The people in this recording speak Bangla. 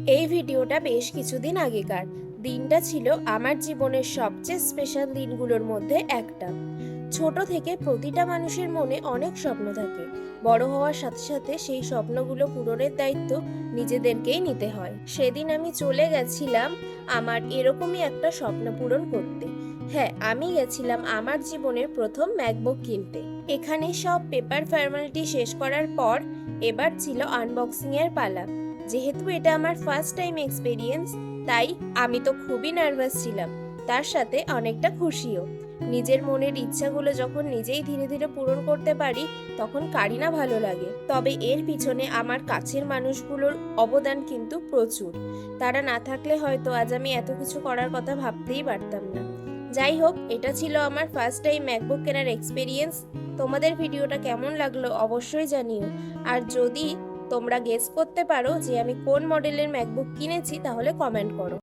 এই ভিডিওটা বেশ কিছুদিন আগেকার। দিনটা ছিল আমার জীবনের সবচেয়ে স্পেশাল দিনগুলোর মধ্যে একটা। ছোট থেকে প্রতিটা মানুষের মনে অনেক স্বপ্ন থাকে। বড় হওয়ার সাথে সাথে সেই স্বপ্নগুলো পূরণের দায়িত্ব নিজেদেরকেই নিতে হয়। সেদিন আমি চলে গেছিলাম আমার এরকমই একটা স্বপ্ন পূরণ করতে। হ্যাঁ, আমি গেছিলাম আমার জীবনের প্রথম ম্যাকবুক কিনতে। এখানে সব পেপার ফর্মালিটি শেষ করার পর এবার ছিল আনবক্সিং এর পালা। যেহেতু এটা আমার ফার্স্ট টাইম এক্সপেরিয়েন্স, তাই আমি তো খুবই নার্ভাস ছিলাম, তার সাথে অনেকটা খুশিও। নিজের মনের ইচ্ছাগুলো যখন নিজেই ধীরে ধীরে পূরণ করতে পারি, তখন কারি না ভালো লাগে। তবে এর পিছনে আমার কাছের মানুষগুলোর অবদান কিন্তু প্রচুর। তারা না থাকলে হয়তো আজ আমি এত কিছু করার কথা ভাবতেই পারতাম না। যাই হোক, এটা ছিল আমার ফার্স্ট টাইম ম্যাকবুক কেনার এক্সপেরিয়েন্স। তোমাদের ভিডিওটা কেমন লাগলো অবশ্যই জানিও। আর যদি তোমরা গেস করতে পারো যে আমি কোন মডেলের ম্যাকবুক কিনেছি, তাহলে কমেন্ট করো।